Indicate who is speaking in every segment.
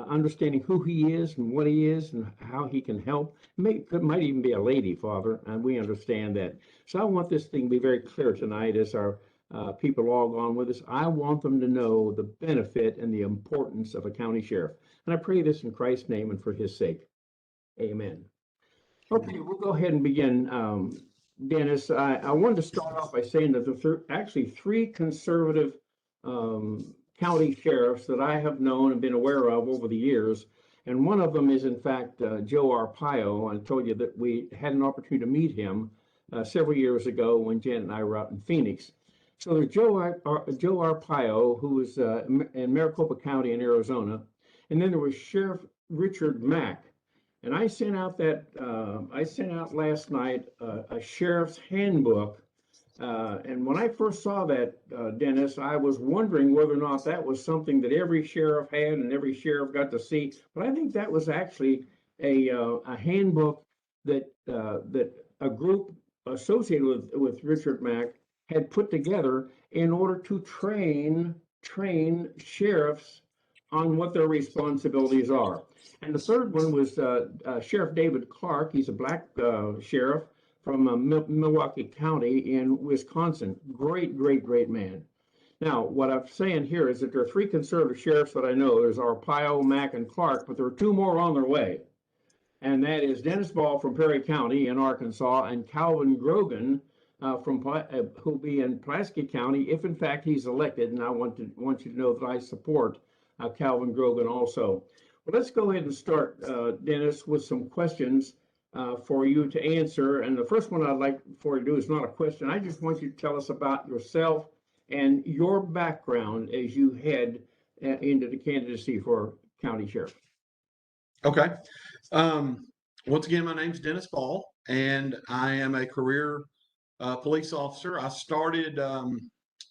Speaker 1: understanding who he is and what he is and how he can help. It might even be a lady, Father, and we understand that. So I want this thing to be very clear tonight as our people log on with us. I want them to know the benefit and the importance of a county sheriff. And I pray this in Christ's name and for his sake. Amen. Okay, we'll go ahead and begin. Dennis, I wanted to start off by saying that there are actually three conservative county sheriffs that I have known and been aware of over the years. And one of them is, in fact, Joe Arpaio. I told you that we had an opportunity to meet him several years ago when Janet and I were out in Phoenix. So there's Joe Arpaio, who was in Maricopa County in Arizona. And then there was Sheriff Richard Mack. And I sent out last night a sheriff's handbook. And when I first saw that, Dennis, I was wondering whether or not that was something that every sheriff had and every sheriff got to see. But I think that was actually a handbook that a group associated with Richard Mack had put together in order to train sheriffs on what their responsibilities are. And the third one was Sheriff David Clark. He's a black sheriff from Milwaukee County in Wisconsin. Great man. Now, what I'm saying here is that there are three conservative sheriffs that I know. There's Arpaio, Mack, and Clark, but there are two more on their way. And that is Dennis Ball from Perry County in Arkansas and Calvin Grogan who'll be in Pulaski County if, in fact, he's elected. And I want you to know that I support Calvin Grogan also. Well, let's go ahead and start, Dennis, with some questions for you to answer. And the first one I'd like for you to do is not a question. I just want you to tell us about yourself and your background as you head into the candidacy for county sheriff.
Speaker 2: Okay. Once again, my name's Dennis Ball, and I am a career police officer. I started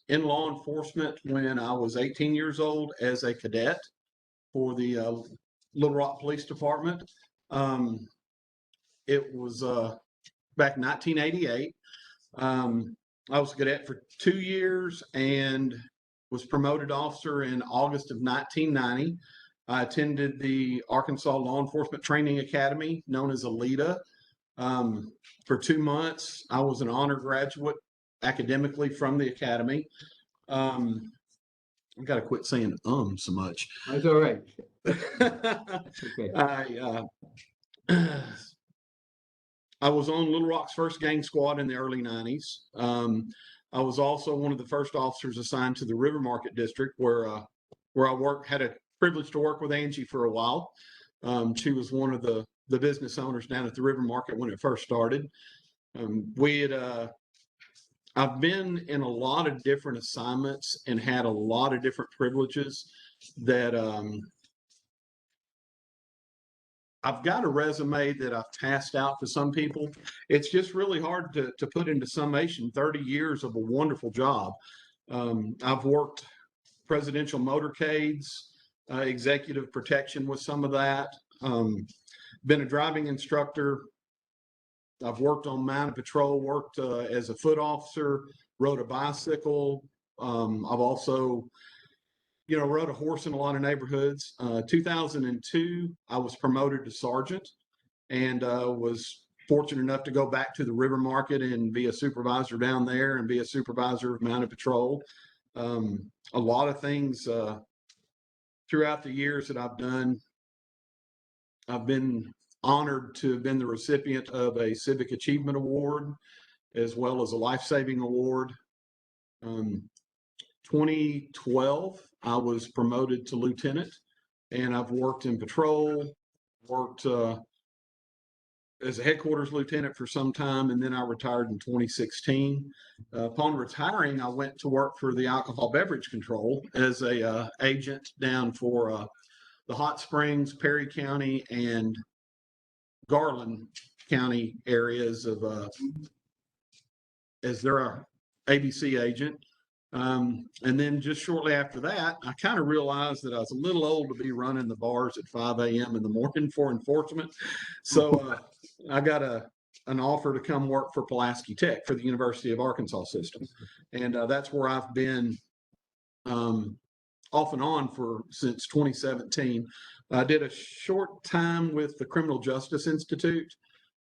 Speaker 2: in law enforcement when I was 18 years old as a cadet for the Little Rock Police Department. It was back in 1988. I was a cadet for 2 years and was promoted to officer in August of 1990. I attended the Arkansas Law Enforcement Training Academy, known as ALETA, for 2 months. I was an honor graduate academically from the academy. I've got to quit saying so much.
Speaker 1: That's all right.
Speaker 2: Okay. I was on Little Rock's first gang squad in the early 90s. I was also one of the first officers assigned to the River Market District where I had a privilege to work with Angie for a while. She was one of the business owners down at the River Market when it first started. I've been in a lot of different assignments and had a lot of different privileges that I've got a resume that I've passed out to some people. It's just really hard to put into summation 30 years of a wonderful job. I've worked presidential motorcades, executive protection with some of that. Been a driving instructor. I've worked on mounted patrol, worked as a foot officer, rode a bicycle. I've also, rode a horse in a lot of neighborhoods. 2002, I was promoted to sergeant and was fortunate enough to go back to the River Market and be a supervisor down there and be a supervisor of mounted patrol. A lot of things throughout the years that I've done. I've been honored to have been the recipient of a Civic Achievement Award as well as a Life Saving Award. 2012, I was promoted to lieutenant, and I've worked in patrol, worked as a headquarters lieutenant for some time, and then I retired in 2016. Upon retiring, I went to work for the Alcohol Beverage Control as a agent down for the Hot Springs, Perry County, and Garland County areas of as their ABC agent. And then just shortly after that, I kind of realized that I was a little old to be running the bars at 5 a.m. in the morning for enforcement. So I got an offer to come work for Pulaski Tech for the University of Arkansas system. And that's where I've been off and on since 2017. I did a short time with the Criminal Justice Institute,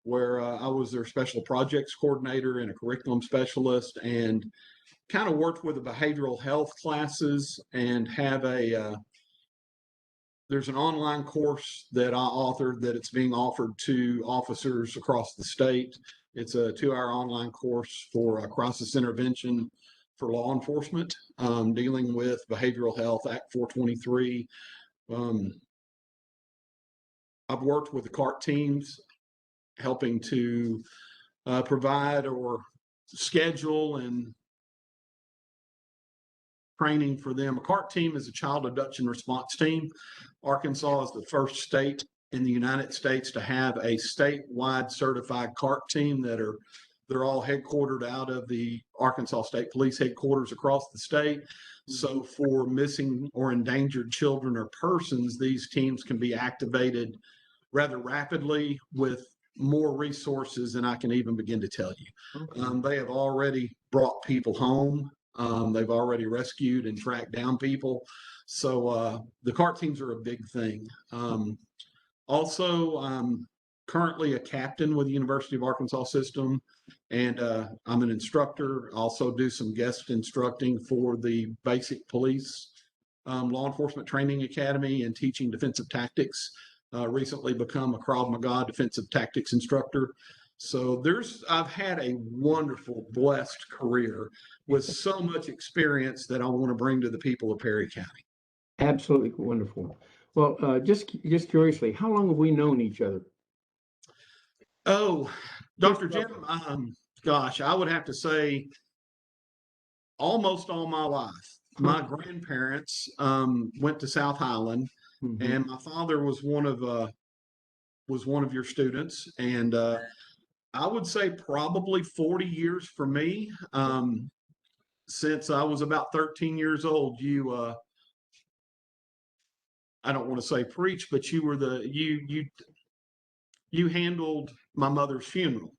Speaker 2: where I was their special projects coordinator and a curriculum specialist, and kind of worked with the behavioral health classes, and have there's an online course that I authored that it's being offered to officers across the state. It's a 2-hour online course for crisis intervention for law enforcement, dealing with behavioral health, Act 423. I've worked with the CART teams, helping to provide or schedule and training for them. A CART team is a child abduction response team. Arkansas is the first state in the United States to have a statewide certified CART team they're all headquartered out of the Arkansas State Police headquarters across the state. So for missing or endangered children or persons, these teams can be activated rather rapidly with more resources than I can even begin to tell you.
Speaker 1: Okay.
Speaker 2: They have already brought people home. They've already rescued and tracked down people. So the CART teams are a big thing. Also, I'm currently a captain with the University of Arkansas system, and I'm an instructor. I also do some guest instructing for the Basic Police Law Enforcement Training Academy and teaching defensive tactics. Recently become a Krav Maga defensive tactics instructor. So I've had a wonderful, blessed career with so much experience that I want to bring to the people of Perry County.
Speaker 1: Absolutely wonderful. Well, just curiously, how long have we known each other?
Speaker 2: Oh, Dr. Jim, gosh, I would have to say almost all my life. My grandparents went to South Highland, and my father was one of your students, and I would say probably 40 years for me. Since I was about 13 years old, I don't want to say preach, but you were you handled my mother's funeral.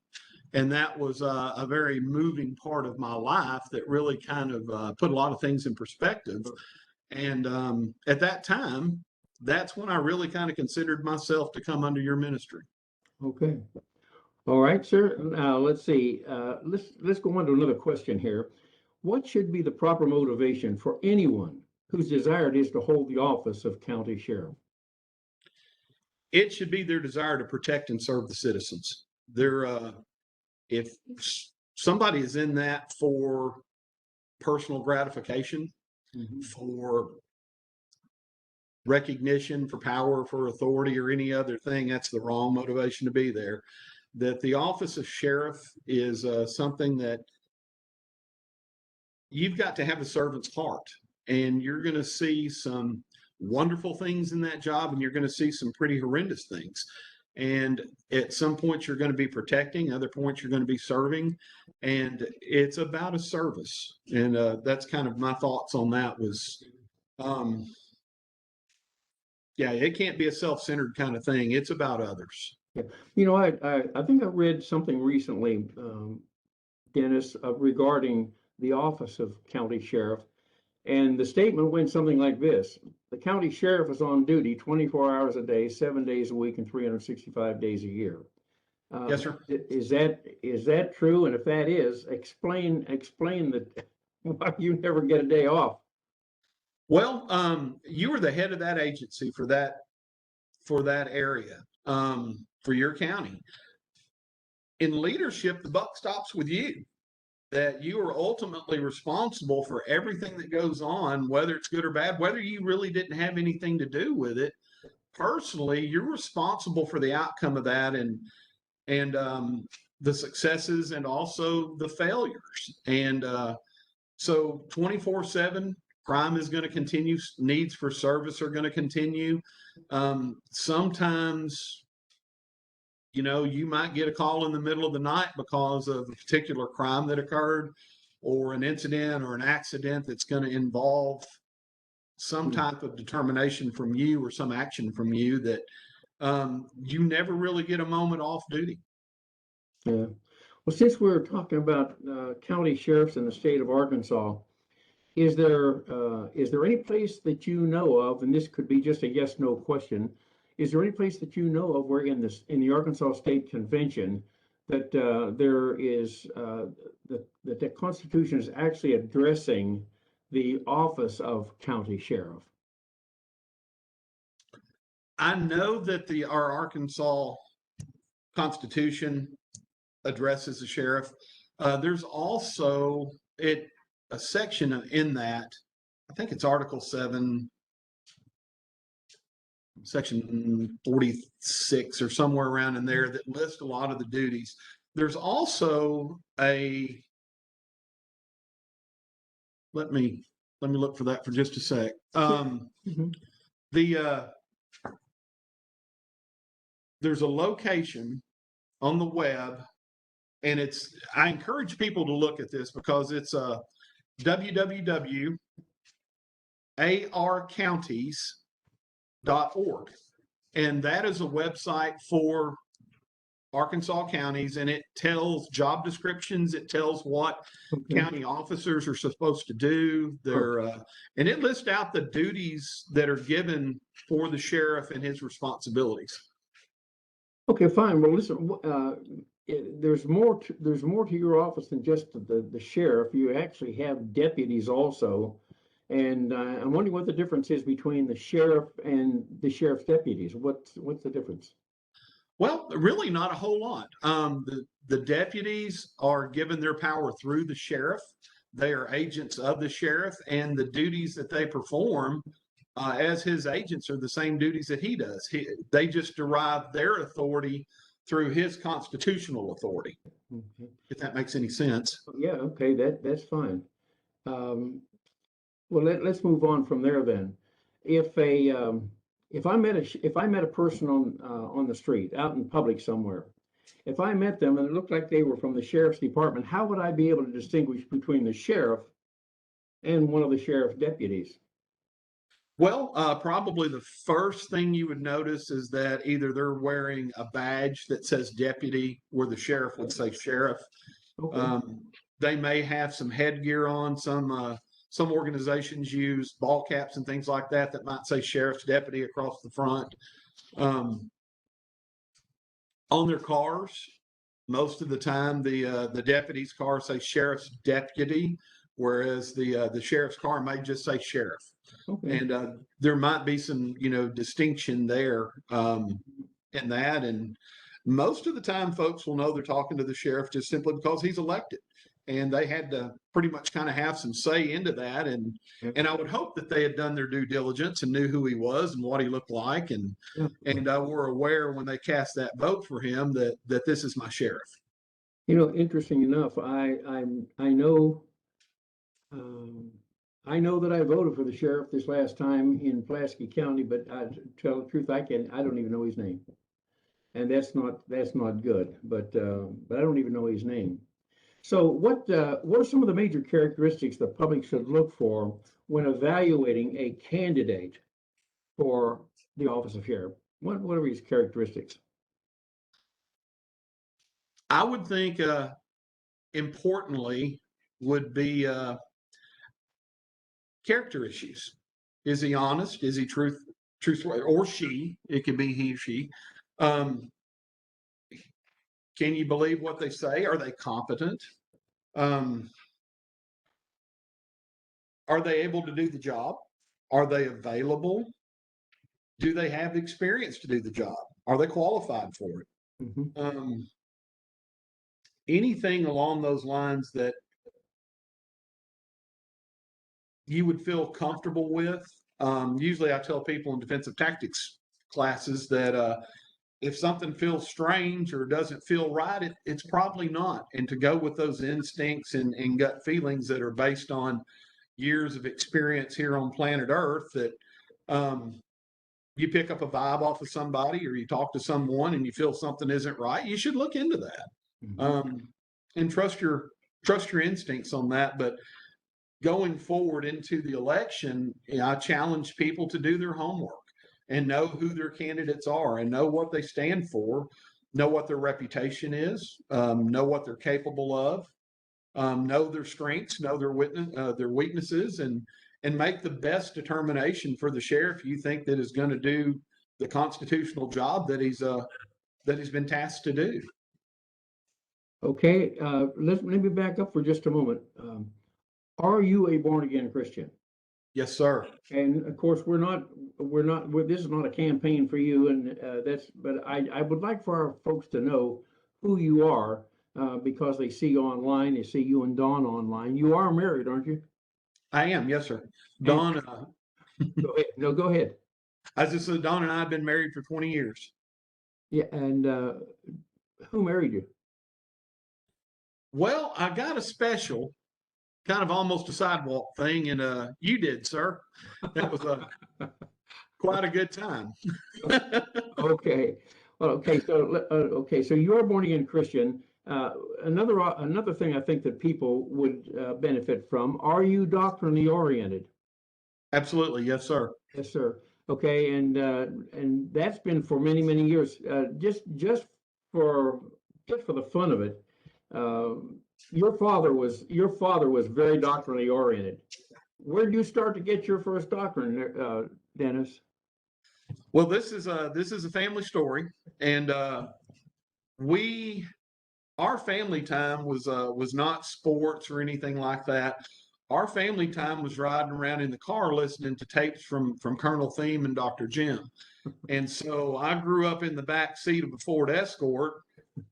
Speaker 2: And that was a very moving part of my life that really kind of put a lot of things in perspective. And at that time, that's when I really kind of considered myself to come under your ministry.
Speaker 1: Okay. All right, sir. Now let's see. Let's go on to another question here. What should be the proper motivation for anyone whose desire it is to hold the office of county sheriff?
Speaker 2: It should be their desire to protect and serve the citizens. If somebody is in that for personal gratification, for recognition, for power, for authority, or any other thing, that's the wrong motivation to be there. That the office of sheriff is something that you've got to have a servant's heart, and you're going to see some wonderful things in that job, and you're going to see some pretty horrendous things. And at some points you're going to be protecting, other points you're going to be serving, and it's about a service. And that's kind of my thoughts on that. Was yeah, it can't be a self-centered kind of thing. It's about others.
Speaker 1: Yeah. You know, I think I read something recently, Dennis, regarding the office of county sheriff. And the statement went something like this: the county sheriff is on duty 24 hours a day, 7 days a week, and 365 days a year.
Speaker 2: Yes, sir.
Speaker 1: Is that true? And if that is, explain that why you never get a day off.
Speaker 2: Well, you were the head of that agency for that area, for your county. In leadership, the buck stops with you. That you are ultimately responsible for everything that goes on, whether it's good or bad, whether you really didn't have anything to do with it. Personally, you're responsible for the outcome of that, and the successes and also the failures. And so 24/7, crime is going to continue. Needs for service are going to continue. Sometimes, you might get a call in the middle of the night because of a particular crime that occurred, or an incident or an accident that's going to involve some type of determination from you or some action from you that you never really get a moment off duty.
Speaker 1: Yeah. Well, since we're talking about county sheriffs in the state of Arkansas, is there any place that you know of, and this could be just a yes, no question, is there any place that you know of where in the Arkansas State Convention that there is that the Constitution is actually addressing the office of county sheriff?
Speaker 2: I know that our Arkansas Constitution addresses the sheriff. There's also a section in that, I think it's Article 7, Section 46 or somewhere around in there, that lists a lot of the duties. There's also let me look for that for just a sec. The there's a location on the web, and I encourage people to look at this because it's www.arcounties.org, and that is a website for Arkansas counties, and it tells job descriptions. It tells what county officers are supposed to do. And it lists out the duties that are given for the sheriff and his responsibilities.
Speaker 1: Okay, fine. Well, listen, there's more to your office than just the sheriff. You actually have deputies also. And I'm wondering what the difference is between the sheriff and the sheriff's deputies. What's the difference?
Speaker 2: Well, really not a whole lot. The deputies are given their power through the sheriff. They are agents of the sheriff, and the duties that they perform as his agents are the same duties that he does. They just derive their authority through his constitutional authority.
Speaker 1: Okay.
Speaker 2: If that makes any sense.
Speaker 1: Yeah, okay, that's fine. Well, let's move on from there then. If I met a person on the street out in public somewhere, if I met them and it looked like they were from the sheriff's department, how would I be able to distinguish between the sheriff and one of the sheriff's deputies?
Speaker 2: Well, probably the first thing you would notice is that either they're wearing a badge that says deputy, where the sheriff would say sheriff.
Speaker 1: Okay.
Speaker 2: They may have some headgear on. Some organizations use ball caps and things like that might say sheriff's deputy across the front. On their cars, most of the time, the deputy's car say sheriff's deputy, whereas the sheriff's car may just say sheriff.
Speaker 1: Okay.
Speaker 2: And there might be some, distinction there in that. And most of the time, folks will know they're talking to the sheriff just simply because he's elected. And they had to pretty much kind of have some say into that. And I would hope that they had done their due diligence and knew who he was and what he looked like, and were aware when they cast that vote for him that this is my sheriff.
Speaker 1: Interesting enough, I know I know that I voted for the sheriff this last time in Pulaski County, but to tell the truth, I don't even know his name, and that's not good. But I don't even know his name. So what are some of the major characteristics the public should look for when evaluating a candidate for the office of sheriff? What are his characteristics?
Speaker 2: I would think importantly would be character issues. Is he honest? Is he truthful? Or she? It could be he or she. Can you believe what they say? Are they competent? Are they able to do the job? Are they available? Do they have the experience to do the job? Are they qualified for it? Mm-hmm. Anything along those lines that you would feel comfortable with. Usually I tell people in defensive tactics classes that if something feels strange or doesn't feel right, it's probably not. And to go with those instincts and gut feelings that are based on years of experience here on planet Earth, that you pick up a vibe off of somebody or you talk to someone and you feel something isn't right, you should look into that. Mm-hmm. And trust your instincts on that. But going forward into the election, I challenge people to do their homework and know who their candidates are and know what they stand for, know what their reputation is, know what they're capable of, know their strengths, know their weaknesses, and make the best determination for the sheriff you think that is going to do the constitutional job that he's been tasked to do.
Speaker 1: Okay, let me back up for just a moment. Are you a born again Christian?
Speaker 2: Yes, sir.
Speaker 1: And of course, this is not a campaign for you, and but I would like for our folks to know who you are, because they see you online, they see you and Dawn online. You are married, aren't you?
Speaker 2: I am, yes, sir. Dawn,
Speaker 1: Go ahead. No, go ahead.
Speaker 2: I just said Dawn and I have been married for 20 years.
Speaker 1: Yeah, and who married you?
Speaker 2: Well, I got a special, kind of almost a sidewalk thing, and you did, sir. That was quite a good time.
Speaker 1: Okay. Well, okay. So you're a born again Christian. Another thing I think that people would benefit from. Are you doctrinally oriented?
Speaker 2: Absolutely, yes, sir.
Speaker 1: Yes, sir. Okay, and that's been for many years. Just for the fun of it, uh, your father was very doctrinally oriented. Where did you start to get your first doctrine, Dennis?
Speaker 2: Well, this is a family story, and our family time was not sports or anything like that. Our family time was riding around in the car listening to tapes from Colonel Theme and Dr. Jim. And so I grew up in the back seat of a Ford Escort,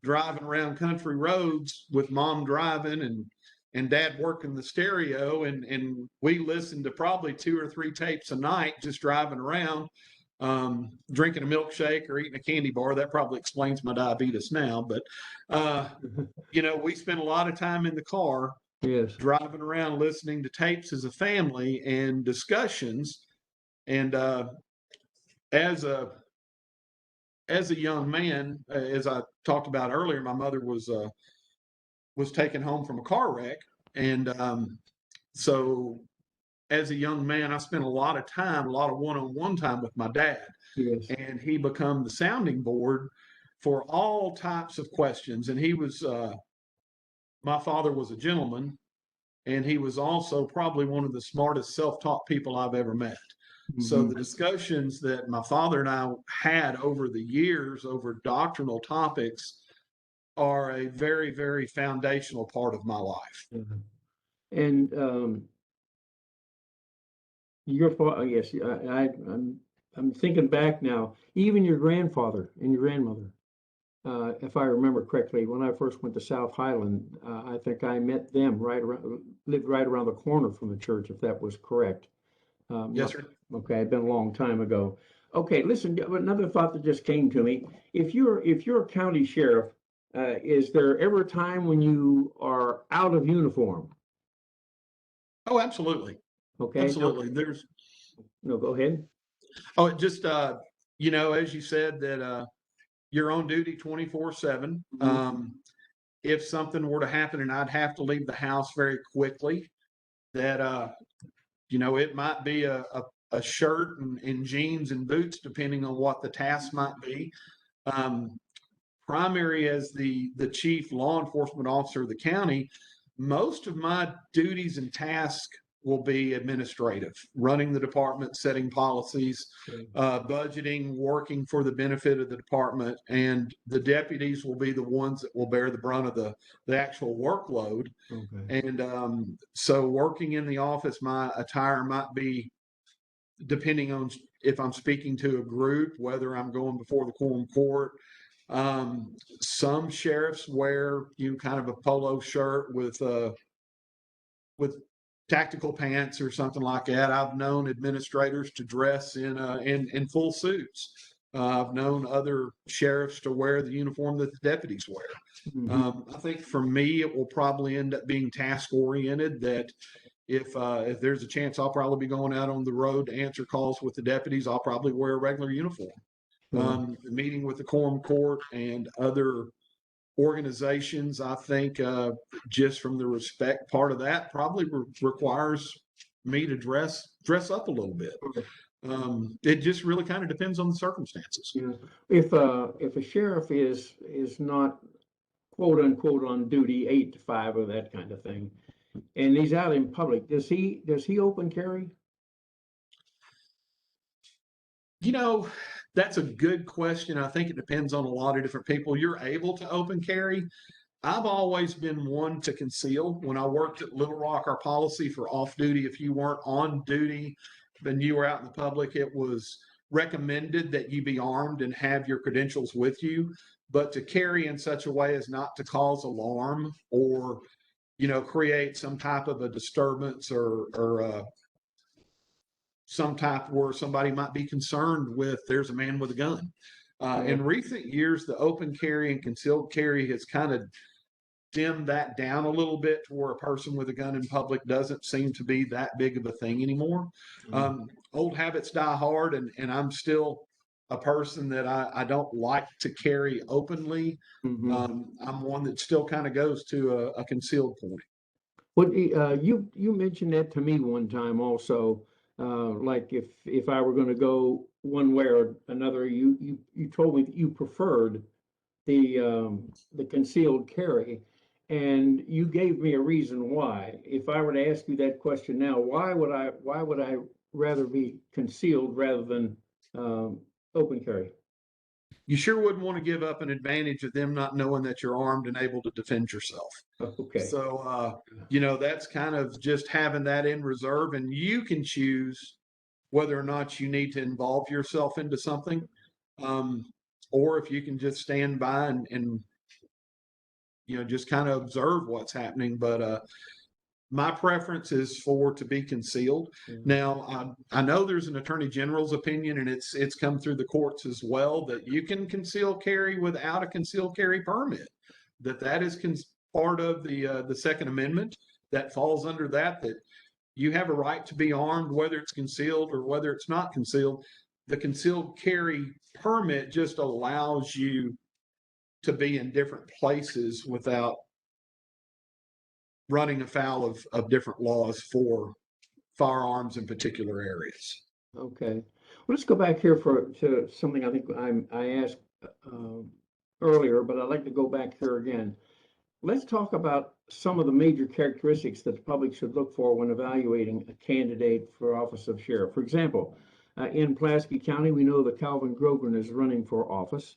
Speaker 2: driving around country roads with mom driving and dad working the stereo, and we listened to probably 2 or 3 tapes a night just driving around, drinking a milkshake or eating a candy bar. That probably explains my diabetes now, but we spent a lot of time in the car.
Speaker 1: Yes.
Speaker 2: Driving around listening to tapes as a family and discussions. And as a young man, as I talked about earlier, my mother was taken home from a car wreck. And so as a young man, I spent a lot of one-on-one time with my dad.
Speaker 1: Yes.
Speaker 2: And he became the sounding board for all types of questions. And he was my father was a gentleman, and he was also probably one of the smartest self-taught people I've ever met. Mm-hmm. So the discussions that my father and I had over the years over doctrinal topics are a very, very foundational part of my life.
Speaker 1: Mm-hmm. And your father, yes, I'm thinking back now. Even your grandfather and your grandmother, if I remember correctly, when I first went to South Highland, I think I met them lived right around the corner from the church, if that was correct.
Speaker 2: Yes, sir.
Speaker 1: Okay, it'd been a long time ago. Okay, listen, another thought that just came to me. If you're a county sheriff, is there ever a time when you are out of uniform?
Speaker 2: Oh, absolutely.
Speaker 1: Okay.
Speaker 2: Absolutely.
Speaker 1: No, go ahead.
Speaker 2: Oh, it just, as you said, that you're on duty 24/7.
Speaker 1: Mm-hmm.
Speaker 2: If something were to happen and I'd have to leave the house very quickly, that, it might be a shirt and jeans and boots, depending on what the task might be. Primary as the chief law enforcement officer of the county, most of my duties and tasks will be administrative, running the department, setting policies, budgeting, working for the benefit of the department, and the deputies will be the ones that will bear the brunt of the actual workload. Okay. And so working in the office, my attire might be, depending on if I'm speaking to a group, whether I'm going before the quorum court. Some sheriffs wear kind of a polo shirt with tactical pants or something like that. I've known administrators to dress in full suits. I've known other sheriffs to wear the uniform that the deputies wear. Mm-hmm. I think for me, it will probably end up being task oriented. That if there's a chance I'll probably be going out on the road to answer calls with the deputies, I'll probably wear a regular uniform. Meeting with the quorum court and other organizations, I think just from the respect part of that probably requires me to dress up a little bit. It just really kind of depends on the circumstances.
Speaker 1: Yeah. If a sheriff is not quote unquote on duty 8 to 5 or that kind of thing. And he's out in public. Does he open carry?
Speaker 2: You know, that's a good question. I think it depends on a lot of different people. You're able to open carry. I've always been one to conceal. When I worked at Little Rock, our policy for off duty, if you weren't on duty, then you were out in the public, it was recommended that you be armed and have your credentials with you, but to carry in such a way as not to cause alarm or, create some type of a disturbance or some type where somebody might be concerned with there's a man with a gun. In recent years, the open carry and concealed carry has kind of dimmed that down a little bit to where a person with a gun in public doesn't seem to be that big of a thing anymore. Old habits die hard, and I'm still a person that I don't like to carry openly. I'm one that still kind of goes to a concealed point.
Speaker 1: Well, you mentioned that to me one time also. Like if I were going to go one way or another, you told me that you preferred the concealed carry, and you gave me a reason why. If I were to ask you that question now, why would I rather be concealed rather than open carry?
Speaker 2: You sure wouldn't want to give up an advantage of them not knowing that you're armed and able to defend yourself.
Speaker 1: Okay.
Speaker 2: So, that's kind of just having that in reserve, and you can choose whether or not you need to involve yourself into something, or if you can just stand by and just kind of observe what's happening. But my preference is to be concealed. Now, I know there's an attorney general's opinion, and it's come through the courts as well, that you can conceal carry without a concealed carry permit. That is part of the Second Amendment that falls under that you have a right to be armed, whether it's concealed or whether it's not concealed. The concealed carry permit just allows you to be in different places without running afoul of different laws for firearms in particular areas.
Speaker 1: Okay. Well, let's go back here to something I think I asked earlier, but I'd like to go back here again. Let's talk about some of the major characteristics that the public should look for when evaluating a candidate for office of sheriff. For example, in Pulaski County, we know that Calvin Grogan is running for office.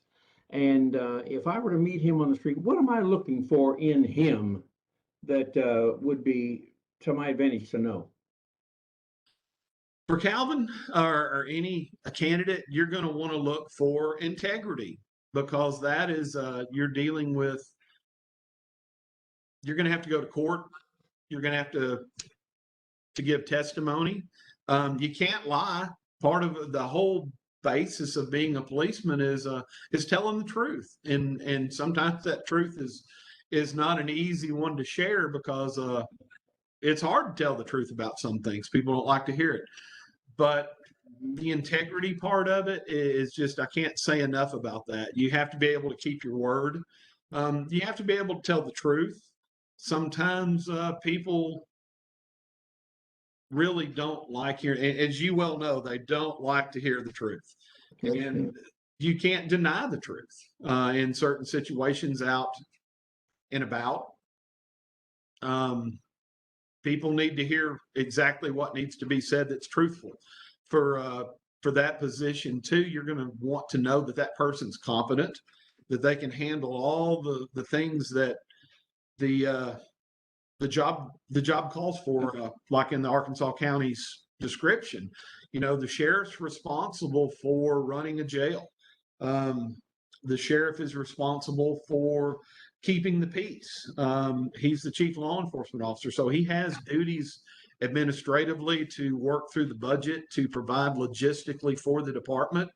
Speaker 1: And if I were to meet him on the street, what am I looking for in him that would be to my advantage to know?
Speaker 2: For Calvin or any candidate, you're going to want to look for integrity, because that is you're dealing with. You're going to have to go to court. You're going to have to give testimony. You can't lie. Part of the whole basis of being a policeman is telling the truth, and sometimes that truth is not an easy one to share, because it's hard to tell the truth about some things. People don't like to hear it, but the integrity part of it is just, I can't say enough about that. You have to be able to keep your word. You have to be able to tell the truth. Sometimes people really don't like hearing, as you well know, they don't like to hear the truth. And you can't deny the truth in certain situations out and about. People need to hear exactly what needs to be said that's truthful. For that position too, you're going to want to know that person's competent, that they can handle all the things that the job calls for, like in the Arkansas County's description. The sheriff's responsible for running a jail. The sheriff is responsible for keeping the peace. He's the chief law enforcement officer, so he has duties administratively to work through the budget, to provide logistically for the department.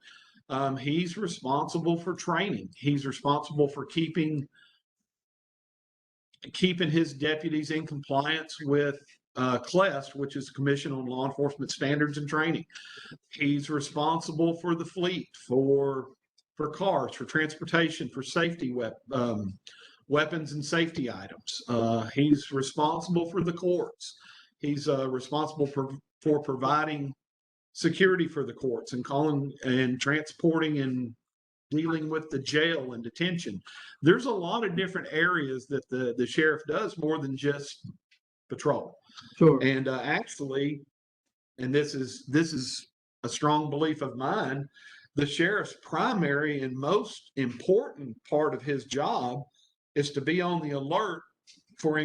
Speaker 2: He's responsible for training. He's responsible for keeping his deputies in compliance with CLEST, which is the Commission on Law Enforcement Standards and Training. He's responsible for the fleet, for cars, for transportation, for safety weapons and safety items. He's responsible for the courts. He's responsible for providing security for the courts and calling and transporting and dealing with the jail and detention. There's a lot of different areas that the sheriff does more than just patrol.
Speaker 1: Sure.
Speaker 2: And actually, and this is a strong belief of mine, the sheriff's primary and most important part of his job is to be on the alert for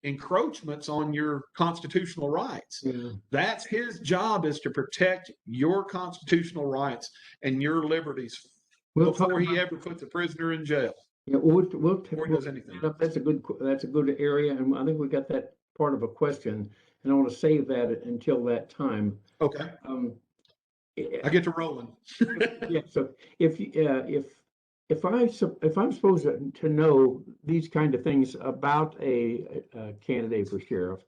Speaker 2: encroachments on your constitutional rights.
Speaker 1: Yeah.
Speaker 2: That's his job, is to protect your constitutional rights and your liberties
Speaker 1: We'll
Speaker 2: before
Speaker 1: talk
Speaker 2: he
Speaker 1: about,
Speaker 2: ever puts a prisoner in jail,
Speaker 1: yeah,
Speaker 2: before he does anything.
Speaker 1: that's a good area, and I think we got that part of a question, and I want to save that until that time.
Speaker 2: Okay,
Speaker 1: Um,
Speaker 2: I get to rolling.
Speaker 1: yeah, so if I'm supposed to know these kind of things about a candidate for sheriff,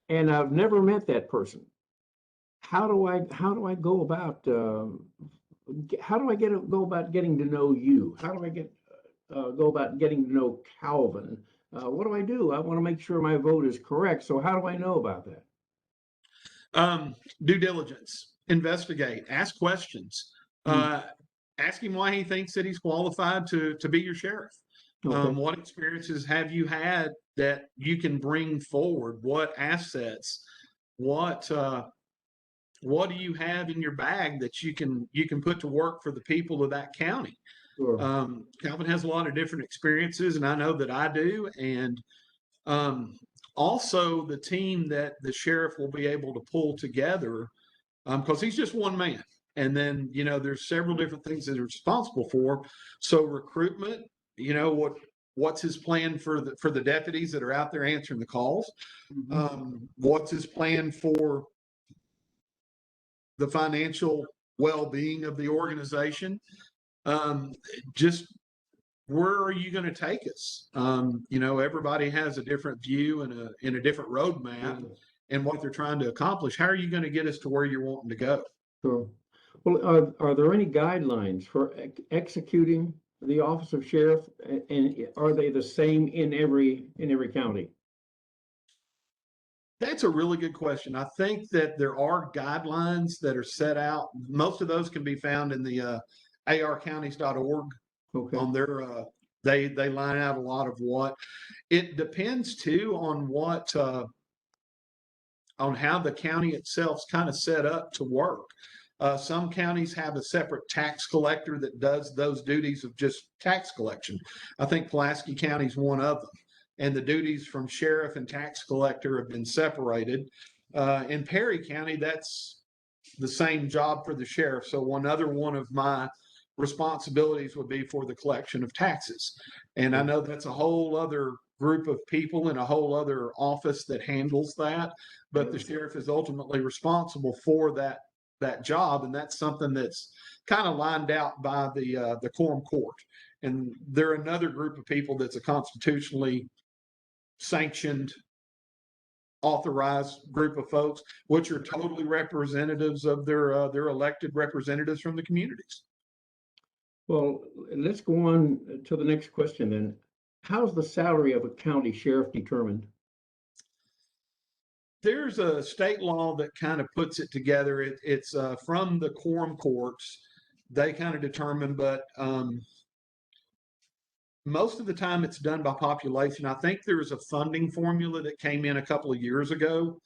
Speaker 1: and I've never met that person, how do I go about go about getting to know you? How do I go about getting to know Calvin? What do I do? I want to make sure my vote is correct. So how do I know about that?
Speaker 2: Due diligence, investigate, ask questions, ask him why he thinks that he's qualified to be your sheriff.
Speaker 1: Okay.
Speaker 2: What experiences have you had that you can bring forward? What assets? What do you have in your bag that you can put to work for the people of that county?
Speaker 1: Sure.
Speaker 2: Calvin has a lot of different experiences, and I know that I do. And also the team that the sheriff will be able to pull together, because he's just one man. And then, there's several different things that he's responsible for. So recruitment, what's his plan for the deputies that are out there answering the calls? What's his plan for the financial well-being of the organization? Just where are you going to take us? Everybody has a different view and a different roadmap and what they're trying to accomplish. How are you going to get us to where you're wanting to go?
Speaker 1: Sure. Well, are there any guidelines for executing the office of sheriff, and are they the same in every county?
Speaker 2: That's a really good question. I think that there are guidelines that are set out. Most of those can be found in the arcounties.org.
Speaker 1: Okay.
Speaker 2: On their they line out a lot of what it depends too on what on how the county itself's kind of set up to work. Some counties have a separate tax collector that does those duties of just tax collection. I think Pulaski County is one of them, and the duties from sheriff and tax collector have been separated. In Perry County, that's the same job for the sheriff. So one of my responsibilities would be for the collection of taxes. And I know that's a whole other group of people and a whole other office that handles that, but the sheriff is ultimately responsible for that job. And that's something that's kind of lined out by the quorum court. And they're another group of people that's a constitutionally sanctioned, authorized group of folks, which are totally representatives of their elected representatives from the communities.
Speaker 1: Well, let's go on to the next question then. How's the salary of a county sheriff determined?
Speaker 2: There's a state law that kind of puts it together. It's from the quorum courts. They kind of determine, but most of the time it's done by population. I think there is a funding formula that came in a couple of years ago,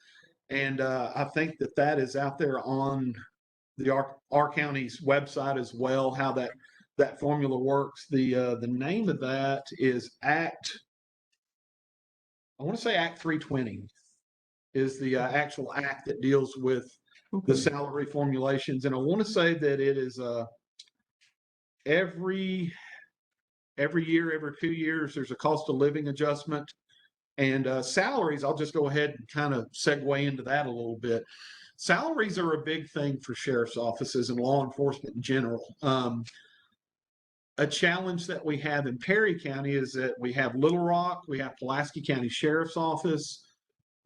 Speaker 2: and I think that is out there on our county's website as well, how that formula works. The name of that is Act 320 is the actual act that deals with the salary formulations. And I want to say that it is every year, every 2 years, there's a cost of living adjustment. And salaries, I'll just go ahead and kind of segue into that a little bit. Salaries are a big thing for sheriff's offices and law enforcement in general. A challenge that we have in Perry County is that we have Little Rock, we have Pulaski County Sheriff's Office,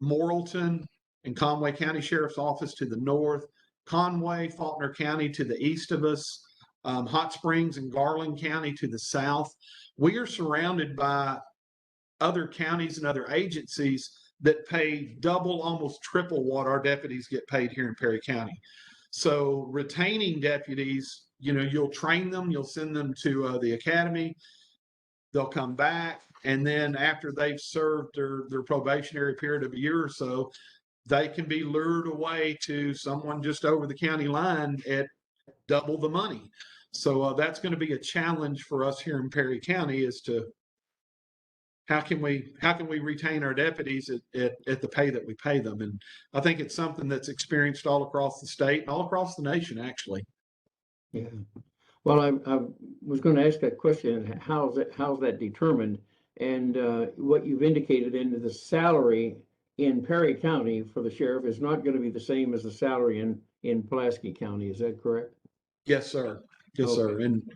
Speaker 2: Morrilton and Conway County Sheriff's Office to the north, Conway, Faulkner County to the east of us, Hot Springs and Garland County to the south. We are surrounded by other counties and other agencies that pay double, almost triple what our deputies get paid here in Perry County. So retaining deputies, you'll train them, you'll send them to the academy, they'll come back, and then after they've served their probationary period of a year or so, they can be lured away to someone just over the county line at double the money. So that's going to be a challenge for us here in Perry County, is to how can we retain our deputies at the pay that we pay them? And I think it's something that's experienced all across the state and all across the nation, actually.
Speaker 1: Yeah. Well, I was going to ask that question. How's that determined? And what you've indicated into the salary in Perry County for the sheriff is not going to be the same as the salary in Pulaski County. Is that correct?
Speaker 2: Yes, sir. Yes, sir.
Speaker 1: Okay.
Speaker 2: And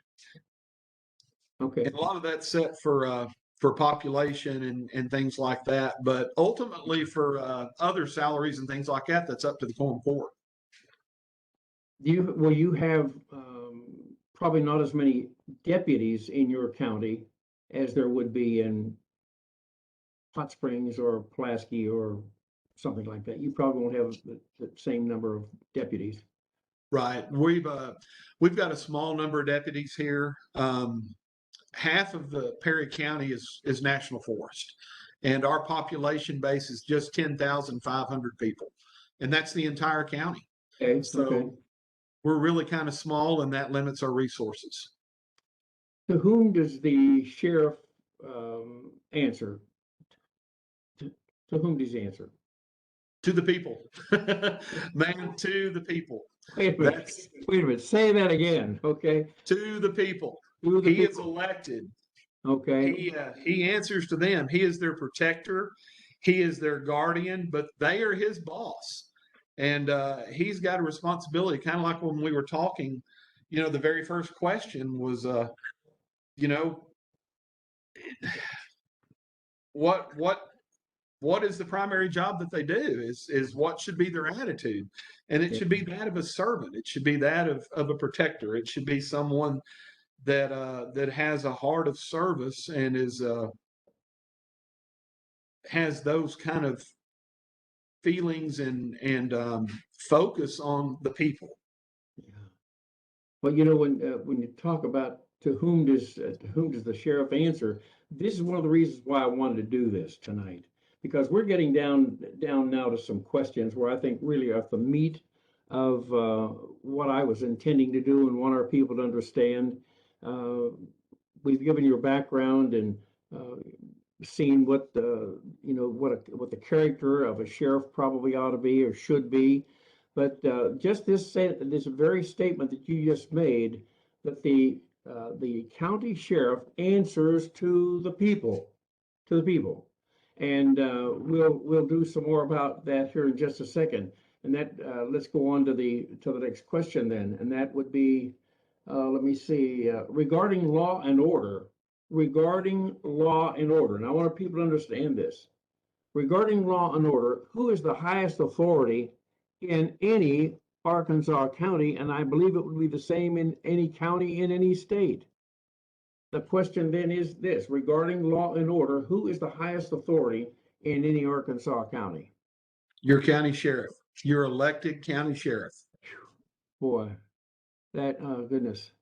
Speaker 1: Okay.
Speaker 2: a lot of that's set for population and things like that. But ultimately, for other salaries and things like that, that's up to the court.
Speaker 1: Will you have probably not as many deputies in your county as there would be in Hot Springs or Pulaski or something like that? You probably won't have the same number of deputies.
Speaker 2: Right. We've got a small number of deputies here. Half of the Perry County is national forest, and our population base is just 10,500 people, and that's the entire county.
Speaker 1: Okay.
Speaker 2: So
Speaker 1: Okay.
Speaker 2: we're really kind of small, and that limits our resources.
Speaker 1: To whom does the sheriff answer? To whom does he answer?
Speaker 2: To the people, man, to the people.
Speaker 1: Wait a minute. Wait a minute. Say that again. Okay.
Speaker 2: To the people.
Speaker 1: To the
Speaker 2: He is
Speaker 1: people.
Speaker 2: elected.
Speaker 1: Okay.
Speaker 2: He answers to them. He is their protector. He is their guardian, but they are his boss. And he's got a responsibility, kind of like when we were talking, the very first question was, what is the primary job that they do is what should be their attitude. And it should be that of a servant. It should be that of a protector. It should be someone that has a heart of service and has those kind of feelings and focus on the people.
Speaker 1: Yeah. Well, when you talk about to whom does the sheriff answer, this is one of the reasons why I wanted to do this tonight, because we're getting down now to some questions where I think really are the meat of what I was intending to do and want our people to understand. We've given your background and seen what what the character of a sheriff probably ought to be or should be, but just this very statement that you just made, that the county sheriff answers to the people, and we'll do some more about that here in just a second. And that let's go on to the next question then, and that would be, let me see, regarding law and order. Regarding law and order, and I want people to understand this. Regarding law and order, who is the highest authority in any Arkansas county? And I believe it would be the same in any county in any state. The question then is this: regarding law and order, who is the highest authority in any Arkansas county?
Speaker 2: Your county sheriff, your elected county sheriff.
Speaker 1: Boy, that goodness.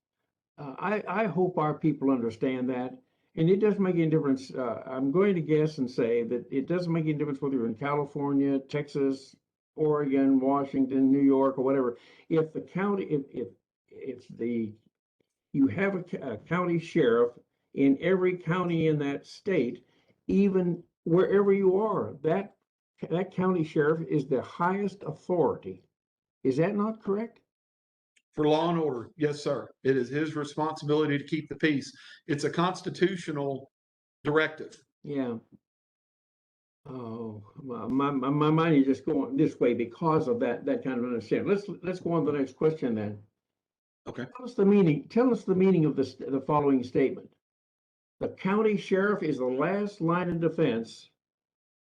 Speaker 1: I hope our people understand that. And it doesn't make any difference. I'm going to guess and say that it doesn't make any difference whether you're in California, Texas, Oregon, Washington, New York, or whatever. If the county, you have a county sheriff in every county in that state, even wherever you are, that county sheriff is the highest authority. Is that not correct?
Speaker 2: For law and order, yes, sir. It is his responsibility to keep the peace. It's a constitutional directive.
Speaker 1: Yeah. Oh, my mind is just going this way because of that kind of understanding. Let's go on to the next question then.
Speaker 2: Okay.
Speaker 1: Tell us the meaning of the following statement. The county sheriff is the last line of defense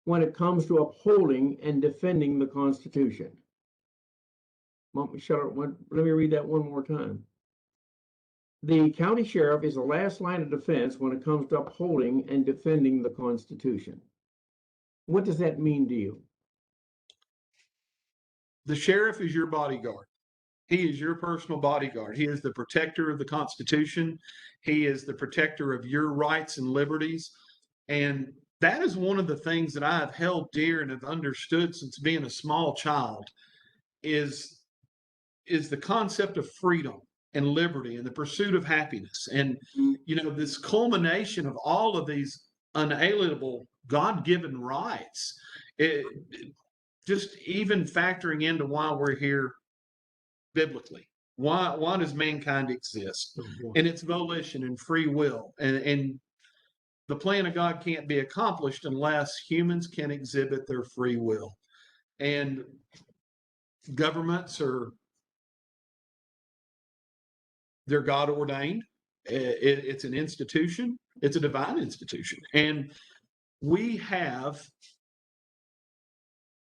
Speaker 1: when it comes to upholding and defending the Constitution. Let me read that one more time. The county sheriff is the last line of defense when it comes to upholding and defending the Constitution. What does that mean to you?
Speaker 2: The sheriff is your bodyguard. He is your personal bodyguard. He is the protector of the Constitution. He is the protector of your rights and liberties. And that is one of the things that I have held dear and have understood since being a small child is the concept of freedom and liberty and the pursuit of happiness. And, you know, this culmination of all of these unalienable God-given rights, just even factoring into why we're here biblically. Why does mankind exist? And it's volition and free will. And the plan of God can't be accomplished unless humans can exhibit their free will. And governments they're God ordained. It's an institution. It's a divine institution. And we have,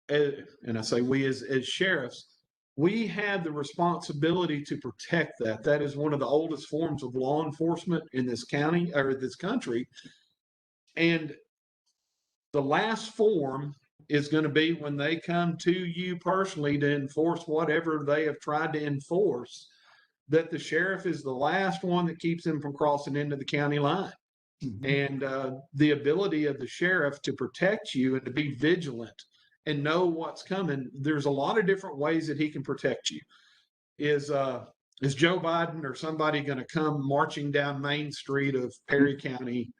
Speaker 2: and I say we as sheriffs, we have the responsibility to protect that. That is one of the oldest forms of law enforcement in this county or this country. And the last form is going to be when they come to you personally to enforce whatever they have tried to enforce, that the sheriff is the last one that keeps them from crossing into the county line. And the ability of the sheriff to protect you and to be vigilant and know what's coming. There's a lot of different ways that he can protect you. Is Joe Biden or somebody going to come marching down Main Street of Perry County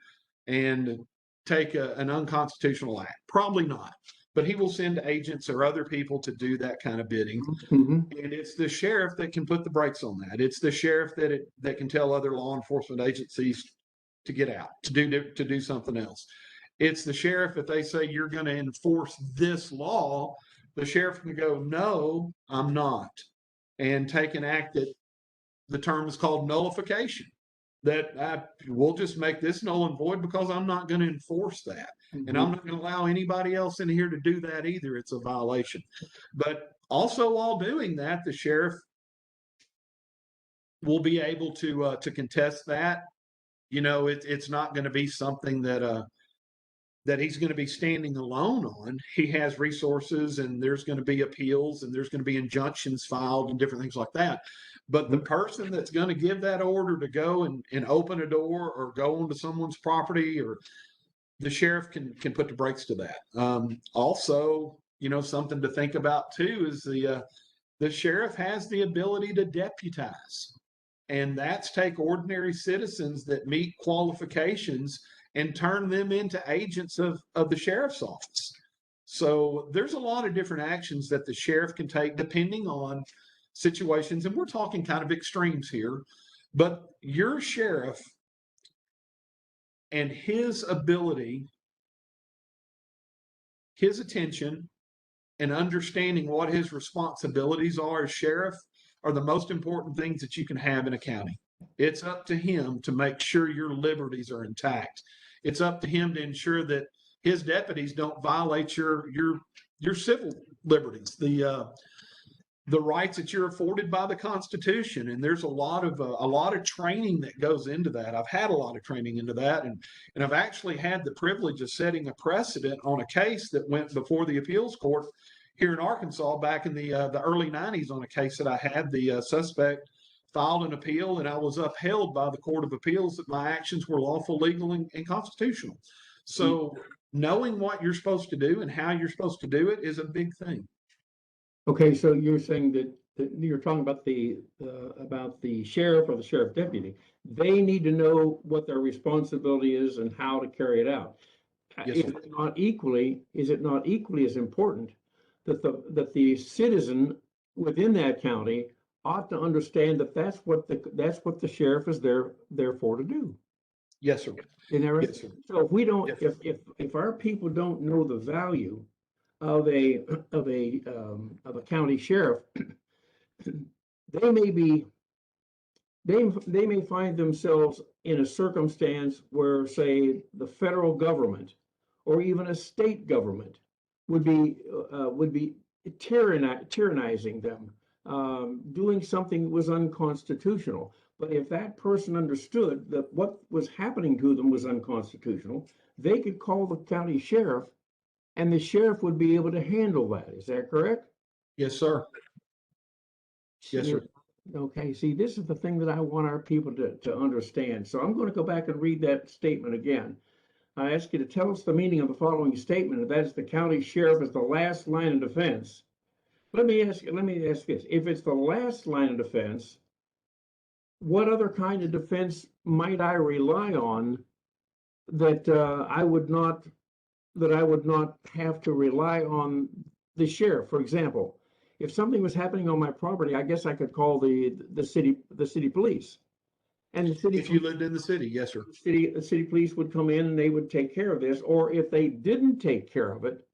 Speaker 2: and take an unconstitutional act? Probably not. But he will send agents or other people to do that kind of bidding. And it's the sheriff that can put the brakes on that. It's the sheriff that can tell other law enforcement agencies to get out, to do something else. It's the sheriff, if they say you're going to enforce this law, the sheriff can go, no, I'm not, and take an act that the term is called nullification, that we'll just make this null and void because I'm not going to enforce that. And I'm not going to allow anybody else in here to do that either. It's a violation. But also while doing that, the sheriff will be able to contest that. You know, it's not going to be something that he's going to be standing alone on. He has resources, and there's going to be appeals, and there's going to be injunctions filed and different things like that. But the person that's going to give that order to go and open a door or go onto someone's property, or the sheriff can put the brakes to that. Also, you know, something to think about too is the sheriff has the ability to deputize, and that's take ordinary citizens that meet qualifications and turn them into agents of the sheriff's office. So there's a lot of different actions that the sheriff can take depending on situations. And we're talking kind of extremes here, but your sheriff and his ability, his attention, and understanding what his responsibilities are as sheriff are the most important things that you can have in a county. It's up to him to make sure your liberties are intact. It's up to him to ensure that his deputies don't violate your civil liberties, the rights that you're afforded by the Constitution. And there's a lot of training that goes into that. I've had a lot of training into that, and I've actually had the privilege of setting a precedent on a case that went before the appeals court here in Arkansas back in the early 90s on a case that I had. The suspect filed an appeal, and I was upheld by the Court of Appeals that my actions were lawful, legal, and constitutional. So knowing what you're supposed to do and how you're supposed to do it is a big thing.
Speaker 1: Okay, so you're saying that you're talking about the sheriff or the sheriff deputy. They need to know what their responsibility is and how to carry it out.
Speaker 2: Yes,
Speaker 1: Is
Speaker 2: sir.
Speaker 1: it not equally as important that the citizen within that county ought to understand that that's what the sheriff is there for to do?
Speaker 2: Yes, sir.
Speaker 1: Isn't that right?
Speaker 2: Yes, sir.
Speaker 1: So if we don't,
Speaker 2: Yes.
Speaker 1: if our people don't know the value of a county sheriff, they may find themselves in a circumstance where, say, the federal government or even a state government would be tyrannizing them, doing something that was unconstitutional. But if that person understood that what was happening to them was unconstitutional, they could call the county sheriff, and the sheriff would be able to handle that. Is that correct?
Speaker 2: Yes, sir. Yes, sir.
Speaker 1: Okay, see, this is the thing that I want our people to understand. So I'm going to go back and read that statement again. I ask you to tell us the meaning of the following statement, and that is the county sheriff is the last line of defense. Let me ask this. If it's the last line of defense, what other kind of defense might I rely on that I would not have to rely on the sheriff? For example, if something was happening on my property, I guess I could call the city police. And
Speaker 2: If you lived in the city, yes, sir.
Speaker 1: the city police would come in and they would take care of this. Or if they didn't take care of it,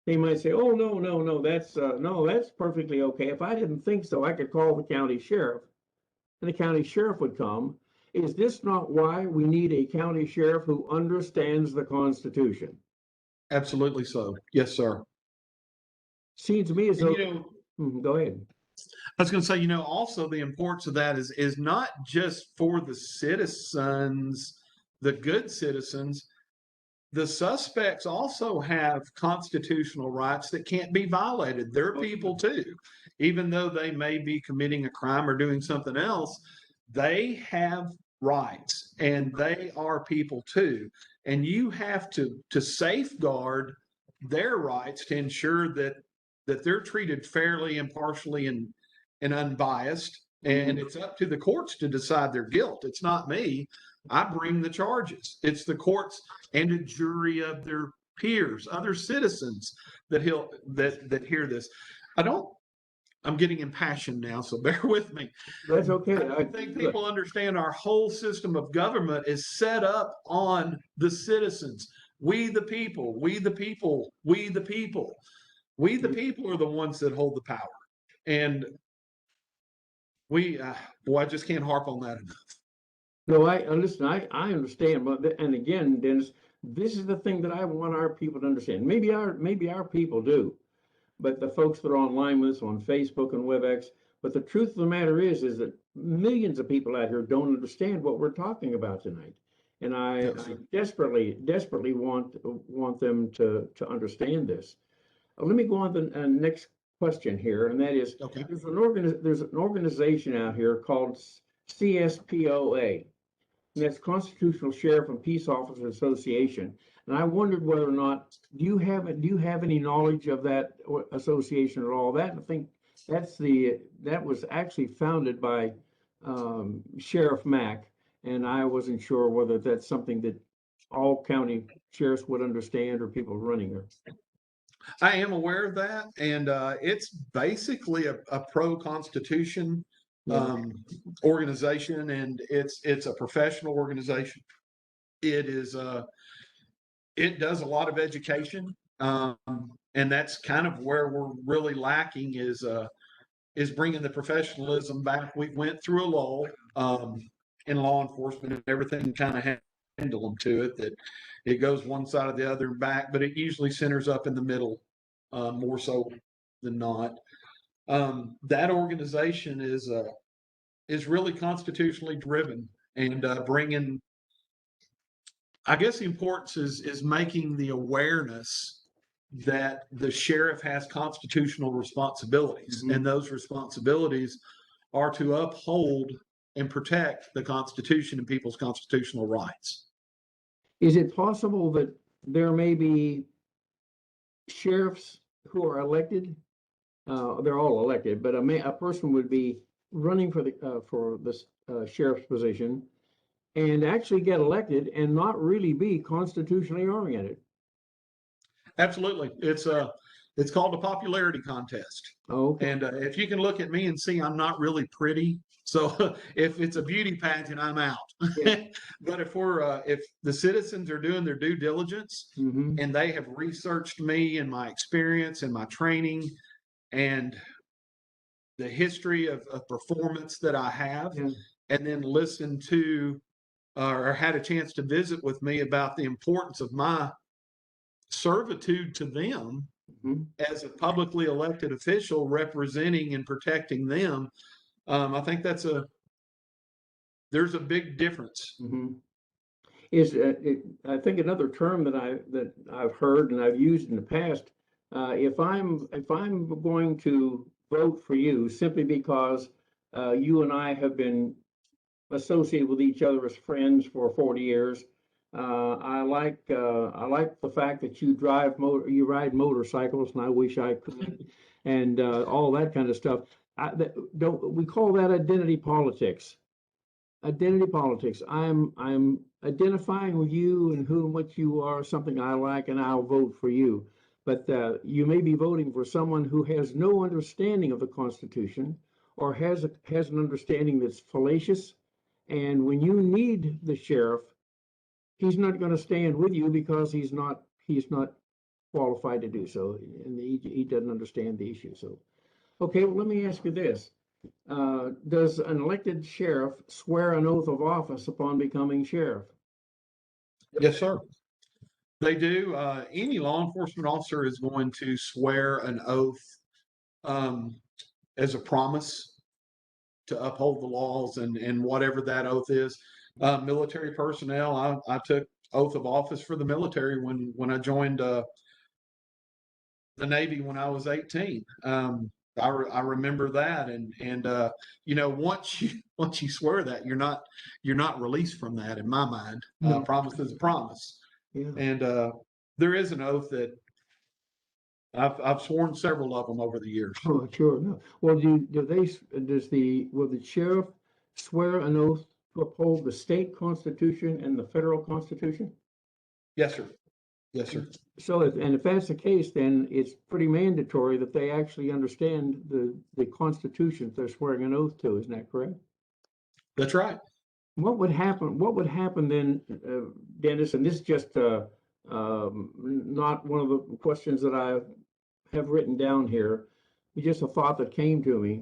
Speaker 1: they might say, "Oh, no, no, no, that's perfectly okay. If I didn't think so, I could call the county sheriff, and the county sheriff would come." Is this not why we need a county sheriff who understands the Constitution?
Speaker 2: Absolutely so. Yes, sir.
Speaker 1: Seems to me as
Speaker 2: And
Speaker 1: though,
Speaker 2: you know,
Speaker 1: Go ahead.
Speaker 2: I was going to say, also the importance of that is not just for the citizens, the good citizens. The suspects also have constitutional rights that can't be violated. They're people too, even though they may be committing a crime or doing something else. They have rights, and they are people too. And you have to safeguard their rights to ensure that they're treated fairly, impartially, and unbiased. And it's up to the courts to decide their guilt. It's not me. I bring the charges. It's the courts and a jury of their peers, other citizens that hear this. I'm getting impassioned now, so bear with me.
Speaker 1: That's okay.
Speaker 2: I think people understand our whole system of government is set up on the citizens. We the people, we the people, we the people. We the people are the ones that hold the power. And I just can't harp on that enough.
Speaker 1: No, listen, I understand, but and again, Dennis, this is the thing that I want our people to understand. Maybe our people do, but the folks that are online with us on Facebook and WebEx. But the truth of the matter is that millions of people out here don't understand what we're talking about tonight, and I desperately want them to understand this. Let me go on to the next question here, and that is,
Speaker 2: Okay.
Speaker 1: there's an organization out here called CSPOA, and that's Constitutional Sheriff and Peace Officers Association. And I wondered whether or not, do you have any knowledge of that association at all? I think that was actually founded by Sheriff Mack, and I wasn't sure whether that's something that all county sheriffs would understand or people running there.
Speaker 2: I am aware of that, and it's basically a pro-constitution organization, and it's a professional organization. It does a lot of education, and that's kind of where we're really lacking is bringing the professionalism back. We went through a lull in law enforcement, and everything kind of handle them to it, that it goes one side or the other and back, but it usually centers up in the middle, more so than not. That organization is really constitutionally driven, and bringing, I guess the importance is making the awareness that the sheriff has constitutional responsibilities, and those responsibilities are to uphold and protect the Constitution and people's constitutional rights.
Speaker 1: Is it possible that there may be sheriffs who are elected? They're all elected, but a person would be running for the sheriff's position and actually get elected and not really be constitutionally oriented.
Speaker 2: Absolutely. It's called a popularity contest.
Speaker 1: Oh, okay.
Speaker 2: And if you can look at me and see I'm not really pretty, so if it's a beauty pageant, I'm out.
Speaker 1: Yeah.
Speaker 2: But if the citizens are doing their due diligence and they have researched me and my experience and my training and the history of performance that I have, and then listened to or had a chance to visit with me about the importance of my servitude to them as a publicly elected official representing and protecting them, I think there's a big difference.
Speaker 1: I think another term that I've heard and I've used in the past, if I'm going to vote for you simply because you and I have been associated with each other as friends for 40 years. I like the fact that you ride motorcycles, and I wish I could, and all that kind of stuff. Don't we call that identity politics? Identity politics. I'm identifying with you and who and what you are, something I like, and I'll vote for you. But you may be voting for someone who has no understanding of the Constitution or has an understanding that's fallacious. And when you need the sheriff, he's not going to stand with you because he's not qualified to do so, and he doesn't understand the issue. So, okay, well, let me ask you this: does an elected sheriff swear an oath of office upon becoming sheriff?
Speaker 2: Yes, sir. They do. Any law enforcement officer is going to swear an oath um, as a promise to uphold the laws and whatever that oath is. Military personnel, I took oath of office for the military when I joined the Navy when I was 18. I remember that, and once you swear that, you're not released from that in my mind.
Speaker 1: No.
Speaker 2: Promise is a promise,
Speaker 1: Yeah.
Speaker 2: and there is an oath that I've sworn several of them over the years.
Speaker 1: Oh, sure. No. Well, will the sheriff swear an oath to uphold the state constitution and the federal constitution?
Speaker 2: Yes, sir. Yes, sir.
Speaker 1: So if that's the case, then it's pretty mandatory that they actually understand the constitution they're swearing an oath to. Isn't that correct?
Speaker 2: That's right.
Speaker 1: What would happen then, Dennis? And this is just not one of the questions that I have written down here. It's just a thought that came to me.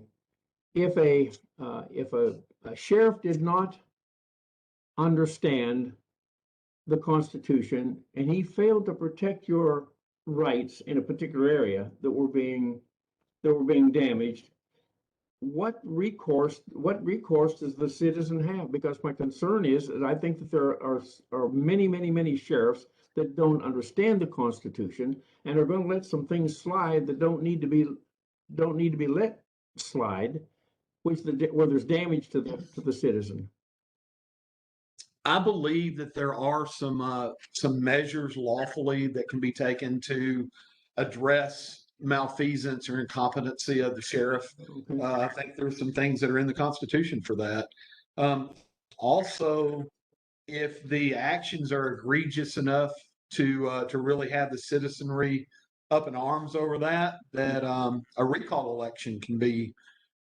Speaker 1: If a sheriff did not understand the Constitution and he failed to protect your rights in a particular area that were being damaged, what recourse does the citizen have? Because my concern is that I think that there are many sheriffs that don't understand the Constitution and are going to let some things slide that don't need to be let slide, where there's damage to the citizen.
Speaker 2: I believe that there are some measures lawfully that can be taken to address malfeasance or incompetency of the sheriff.
Speaker 1: Okay.
Speaker 2: I think there's some things that are in the Constitution for that. Also, if the actions are egregious enough to really have the citizenry up in arms over that a recall election can be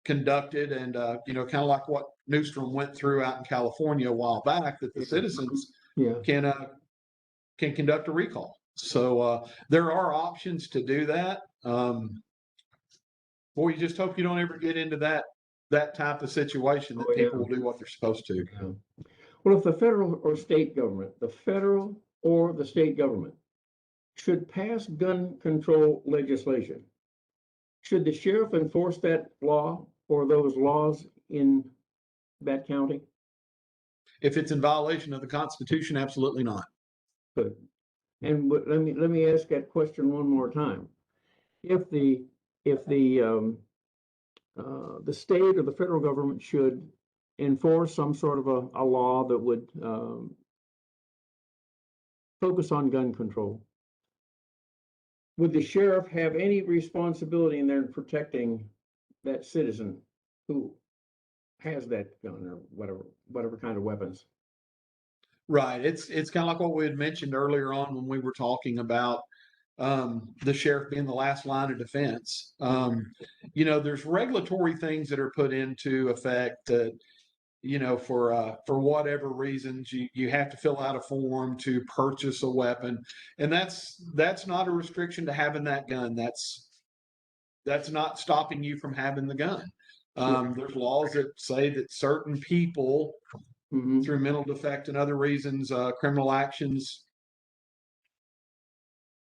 Speaker 2: conducted, and kind of like what Newstrom went through out in California a while back, that the citizens
Speaker 1: Yeah.
Speaker 2: can conduct a recall. So there are options to do that. Boy, you just hope you don't ever get into that type of situation that people will do what they're supposed to.
Speaker 1: Yeah. Well, if the federal or state government should pass gun control legislation, should the sheriff enforce that law or those laws in that county?
Speaker 2: If it's in violation of the Constitution, absolutely not.
Speaker 1: Good. And let me ask that question one more time. If the state or the federal government should enforce some sort of a law that would focus on gun control, would the sheriff have any responsibility in there in protecting that citizen who has that gun or whatever kind of weapons?
Speaker 2: Right. It's kind of like what we had mentioned earlier on when we were talking about the sheriff being the last line of defense. There's regulatory things that are put into effect that, for whatever reasons, you have to fill out a form to purchase a weapon, and that's not a restriction to having that gun. That's not stopping you from having the gun. There's laws that say that certain people, through mental defect and other reasons, criminal actions,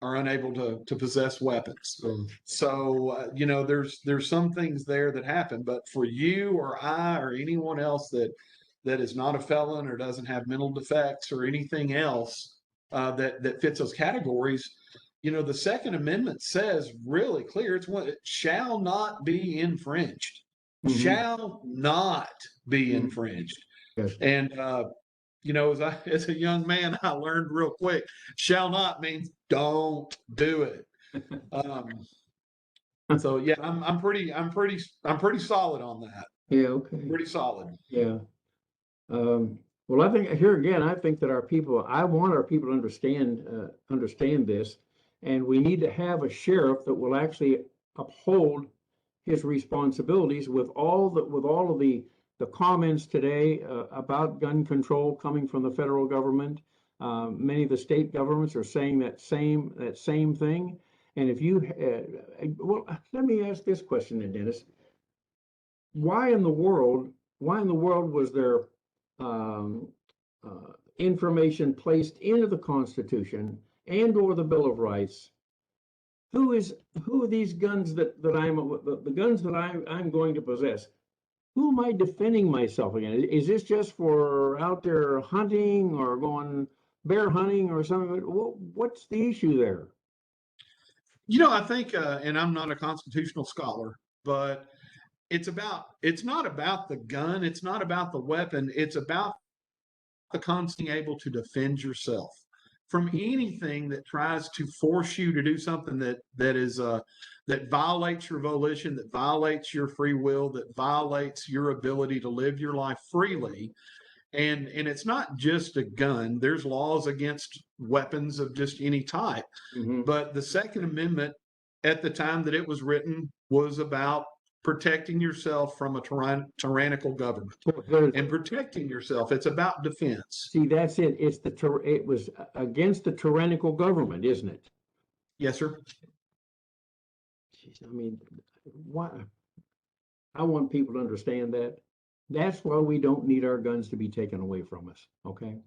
Speaker 2: are unable to possess weapons. So there's some things there that happen, but for you or I or anyone else that is not a felon or doesn't have mental defects or anything else that fits those categories, you know, the Second Amendment says really clear, it's what it shall not be infringed.
Speaker 1: Mhm.
Speaker 2: Shall not be
Speaker 1: Mhm.
Speaker 2: infringed.
Speaker 1: Yes.
Speaker 2: And you know, as a young man, I learned real quick, shall not means don't do it. Um, so yeah, I'm pretty solid on that.
Speaker 1: Yeah, okay.
Speaker 2: Pretty solid.
Speaker 1: Yeah. Well, I think here again, I think that our people, I want our people to understand this, and we need to have a sheriff that will actually uphold his responsibilities with all of the comments today about gun control coming from the federal government. Many of the state governments are saying that same thing. And if you, well, let me ask this question then, Dennis. Why in the world, why in the world was there um, information placed into the Constitution and or the Bill of Rights? Who are these guns that I'm the guns that I'm going to possess? Who am I defending myself against? Is this just for out there hunting or going bear hunting or something? What's the issue there?
Speaker 2: You know, I think, and I'm not a constitutional scholar, but it's not about the gun, it's not about the weapon, it's about the constant being able to defend yourself from anything that tries to force you to do something that violates your volition, that violates your free will, that violates your ability to live your life freely. And it's not just a gun. There's laws against weapons of just any type.
Speaker 1: Mhm.
Speaker 2: But the Second Amendment, at the time that it was written, was about protecting yourself from a tyrannical government
Speaker 1: Well, there's,
Speaker 2: and protecting yourself. It's about defense.
Speaker 1: see, that's it. It was against the tyrannical government, isn't it?
Speaker 2: Yes, sir.
Speaker 1: Jeez, I mean, why? I want people to understand that. That's why we don't need our guns to be taken away from us. Okay.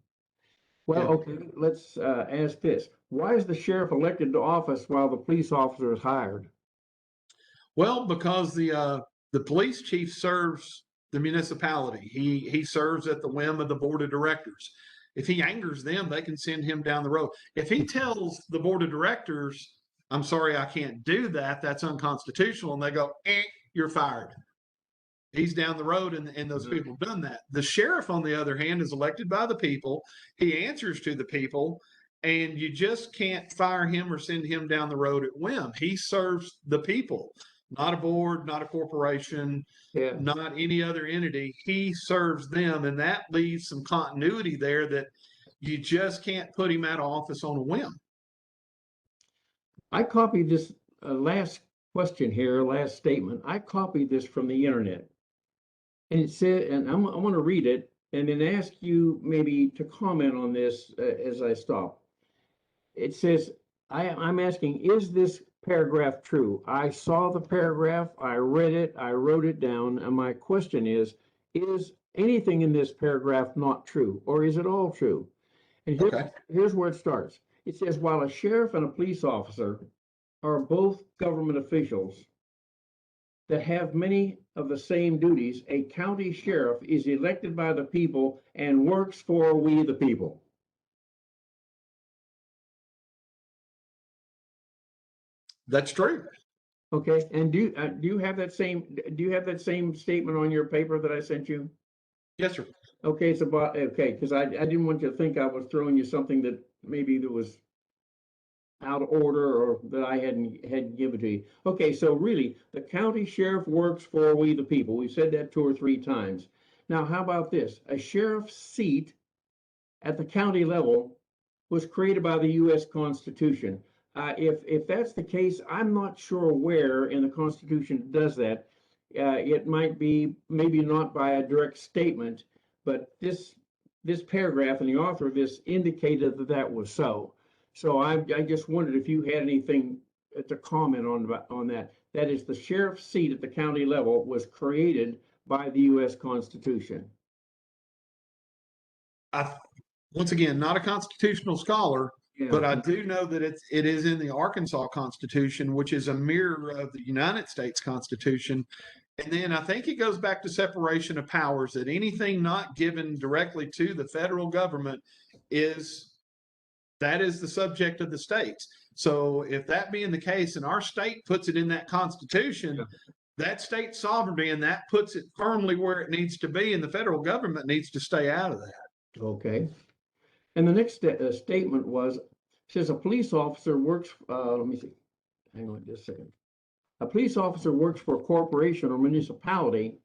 Speaker 1: Well,
Speaker 2: Yeah.
Speaker 1: okay, let's ask this. Why is the sheriff elected to office while the police officer is hired?
Speaker 2: Well, because the police chief serves the municipality. He serves at the whim of the board of directors. If he angers them, they can send him down the road. If he tells the board of directors, "I'm sorry, I can't do that. That's unconstitutional," and they go, "You're fired." He's down the road, and those
Speaker 1: Mhm.
Speaker 2: people have done that. The sheriff, on the other hand, is elected by the people. He answers to the people, and you just can't fire him or send him down the road at whim. He serves the people, not a board, not a corporation,
Speaker 1: Yeah,
Speaker 2: not any other entity. He serves them, and that leaves some continuity there that you just can't put him out of office on a whim.
Speaker 1: I copied this last question here, last statement. I copied this from the internet. And it said, and I want to read it and then ask you maybe to comment on this as I stop. It says, I'm asking, is this paragraph true? I saw the paragraph, I read it, I wrote it down, and my question is anything in this paragraph not true, or is it all true? And
Speaker 2: Okay.
Speaker 1: here's where it starts. It says, while a sheriff and a police officer are both government officials that have many of the same duties, a county sheriff is elected by the people and works for we the people.
Speaker 2: That's true.
Speaker 1: Okay, and do you have that same statement on your paper that I sent you?
Speaker 2: Yes, sir.
Speaker 1: Okay, it's about okay, because I didn't want you to think I was throwing you something that maybe that was out of order or that I hadn't given to you. Okay, so really, the county sheriff works for we the people. We've said that 2 or 3 times. Now, how about this? A sheriff's seat at the county level was created by the U.S. Constitution. If that's the case, I'm not sure where in the Constitution it does that. It might be maybe not by a direct statement, but this paragraph and the author of this indicated that that was so. So I just wondered if you had anything to comment on that. That is, the sheriff's seat at the county level was created by the U.S. Constitution.
Speaker 2: I once again, not a constitutional scholar,
Speaker 1: Yeah.
Speaker 2: but I do know that it is in the Arkansas Constitution, which is a mirror of the United States Constitution. And then I think it goes back to separation of powers, that anything not given directly to the federal government is that is the subject of the states. So if that being the case, and our state puts it in that constitution,
Speaker 1: Yeah.
Speaker 2: that state sovereignty, and that puts it firmly where it needs to be, and the federal government needs to stay out of that.
Speaker 1: Okay. And the next statement was, says a police officer works, let me see, hang on just a second. A police officer works for a corporation or municipality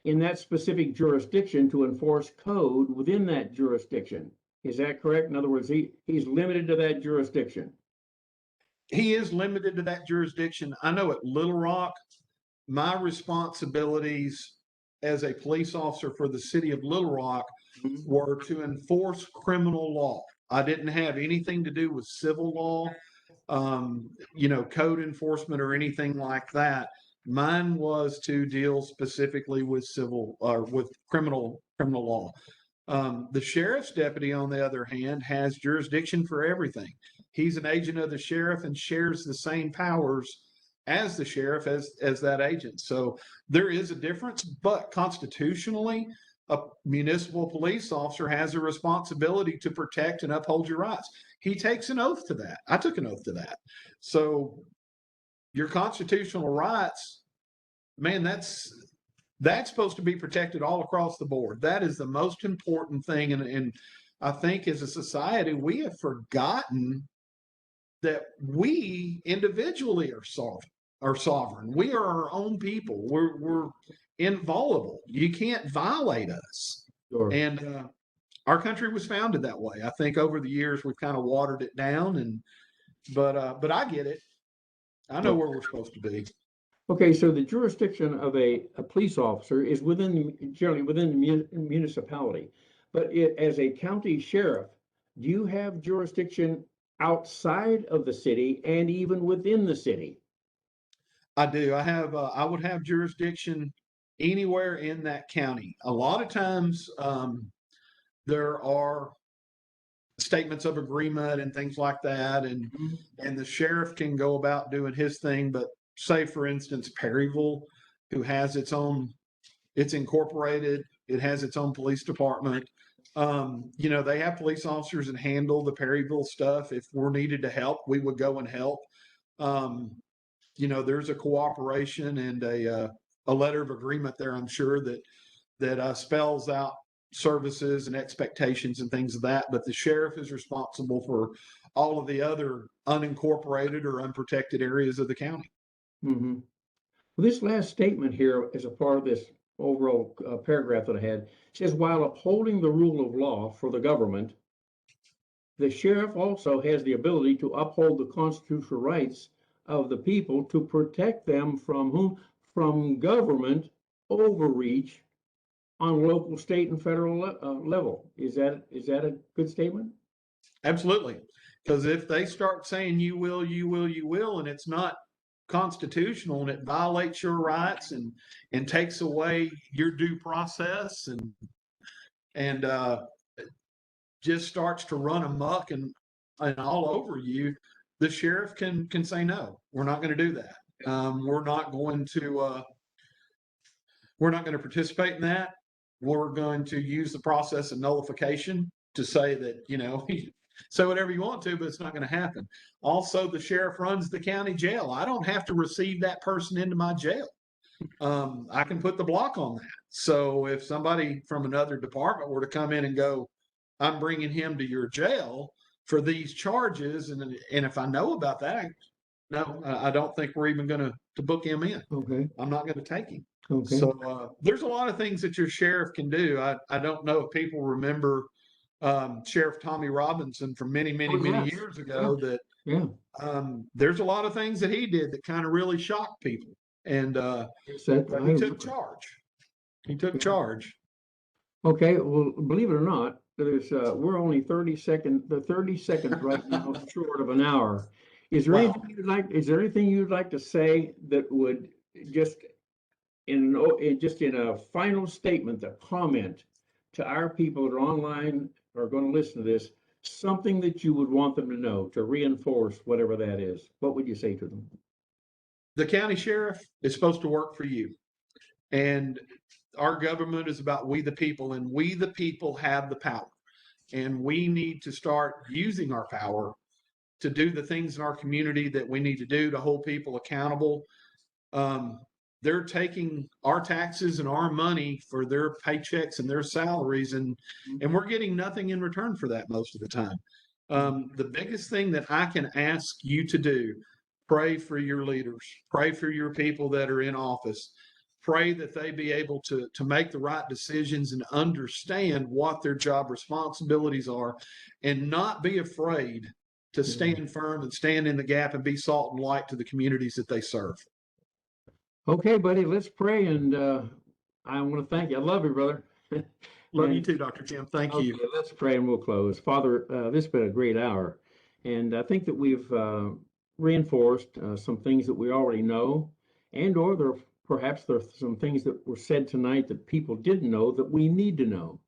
Speaker 1: in that specific jurisdiction to enforce code within that jurisdiction. Is that correct? In other words, he's limited to that jurisdiction.
Speaker 2: He is limited to that jurisdiction. I know at Little Rock, my responsibilities as a police officer for the city of Little Rock were to enforce criminal law. I didn't have anything to do with civil law, code enforcement or anything like that. Mine was to deal specifically with civil or with criminal law. The sheriff's deputy, on the other hand, has jurisdiction for everything. He's an agent of the sheriff and shares the same powers as the sheriff as that agent. So there is a difference, but constitutionally, a municipal police officer has a responsibility to protect and uphold your rights. He takes an oath to that. I took an oath to that. So your constitutional rights, man, that's supposed to be protected all across the board. That is the most important thing. And I think as a society, we have forgotten that we individually are sovereign. We are our own people. We're inviolable. You can't violate us.
Speaker 1: Sure.
Speaker 2: And our country was founded that way. I think over the years we've kind of watered it down. But I get it. I know where we're supposed to be.
Speaker 1: Okay, so the jurisdiction of a police officer is generally within the municipality, but as a county sheriff, do you have jurisdiction outside of the city and even within the city?
Speaker 2: I do. I would have jurisdiction anywhere in that county. A lot of times, there are statements of agreement and things like that, and the sheriff can go about doing his thing. But say, for instance, Perryville, who has it's incorporated, it has its own police department. They have police officers that handle the Perryville stuff. If we're needed to help, we would go and help. There's a cooperation and a letter of agreement there, I'm sure, that spells out services and expectations and things of that. But the sheriff is responsible for all of the other unincorporated or unprotected areas of the county.
Speaker 1: Mm-hmm. Well, this last statement here is a part of this overall paragraph that I had. It says, while upholding the rule of law for the government, the sheriff also has the ability to uphold the constitutional rights of the people to protect them from government overreach on local, state, and federal level. Is that a good statement?
Speaker 2: Absolutely. Because if they start saying you will, and it's not constitutional and it violates your rights and takes away your due process and just starts to run amok and all over you, the sheriff can say, no, we're not going to do that. We're not going to participate in that. We're going to use the process of nullification to say that, say whatever you want to, but it's not going to happen. Also, the sheriff runs the county jail. I don't have to receive that person into my jail. I can put the block on that. So if somebody from another department were to come in and go, I'm bringing him to your jail for these charges, and if I know about that, no, I don't think we're even going to book him in.
Speaker 1: Okay.
Speaker 2: I'm not going to take him.
Speaker 1: Okay.
Speaker 2: So there's a lot of things that your sheriff can do. I don't know if people remember Sheriff Tommy Robinson from many years ago. There's a lot of things that he did that kind of really shocked people, and he took charge. He took charge.
Speaker 1: Okay, well, believe it or not, we're only 30 seconds right now short of an hour. Is there anything you'd like to say that would just in a final statement, a comment to our people that are online or are going to listen to this, something that you would want them to know to reinforce whatever that is? What would you say to them?
Speaker 2: The county sheriff is supposed to work for you, and our government is about we the people, and we the people have the power, and we need to start using our power to do the things in our community that we need to do to hold people accountable. They're taking our taxes and our money for their paychecks and their salaries, and we're getting nothing in return for that most of the time. The biggest thing that I can ask you to do, pray for your leaders, pray for your people that are in office, pray that they be able to make the right decisions and understand what their job responsibilities are, and not be afraid to stand firm and stand in the gap and be salt and light to the communities that they serve.
Speaker 1: Okay, buddy, let's pray. And I want to thank you. I love you, brother.
Speaker 2: Love you
Speaker 1: And
Speaker 2: too, Dr. Jim. Thank
Speaker 1: okay,
Speaker 2: you.
Speaker 1: let's pray and we'll close. Father, this has been a great hour. And I think that we've reinforced some things that we already know, and or perhaps there are some things that were said tonight that people didn't know that we need to know.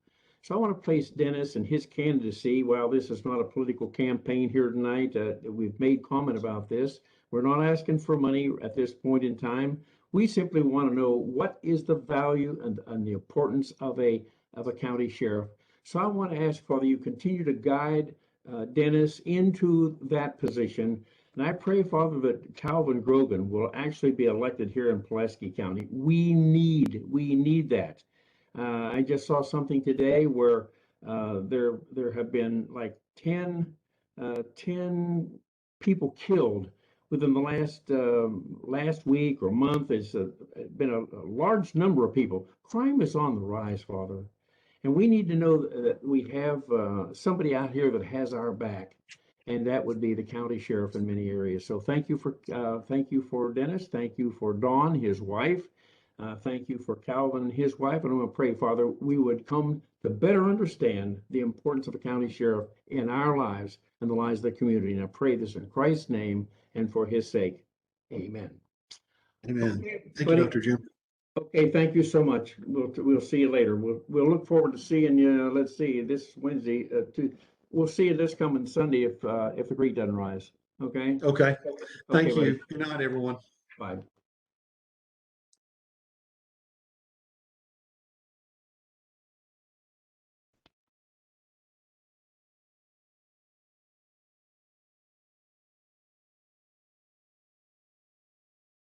Speaker 1: So I want to place Dennis and his candidacy. While this is not a political campaign here tonight, we've made comment about this. We're not asking for money at this point in time. We simply want to know what is the value and the importance of a county sheriff. So I want to ask, Father, you continue to guide Dennis into that position. And I pray, Father, that Calvin Grogan will actually be elected here in Pulaski County. We need that. I just saw something today where there have been like 10 people killed within the last week or month. It's been a large number of people. Crime is on the rise, Father, and we need to know that we have somebody out here that has our back, and that would be the county sheriff in many areas. So thank you for Dennis. Thank you for Dawn, his wife. Thank you for Calvin and his wife. And I'm going to pray, Father, we would come to better understand the importance of a county sheriff in our lives and the lives of the community. And I pray this in Christ's name and for his sake. Amen.
Speaker 2: Amen.
Speaker 1: Okay,
Speaker 2: Thank
Speaker 1: buddy.
Speaker 2: you, Dr. Jim.
Speaker 1: Okay, thank you so much. We'll see you later. We'll look forward to seeing you. Let's see, this Wednesday. We'll see you this coming Sunday if the creek doesn't rise. Okay.
Speaker 2: Okay. Thank
Speaker 1: Okay,
Speaker 2: you.
Speaker 1: buddy.
Speaker 2: Good night, everyone.
Speaker 1: Bye.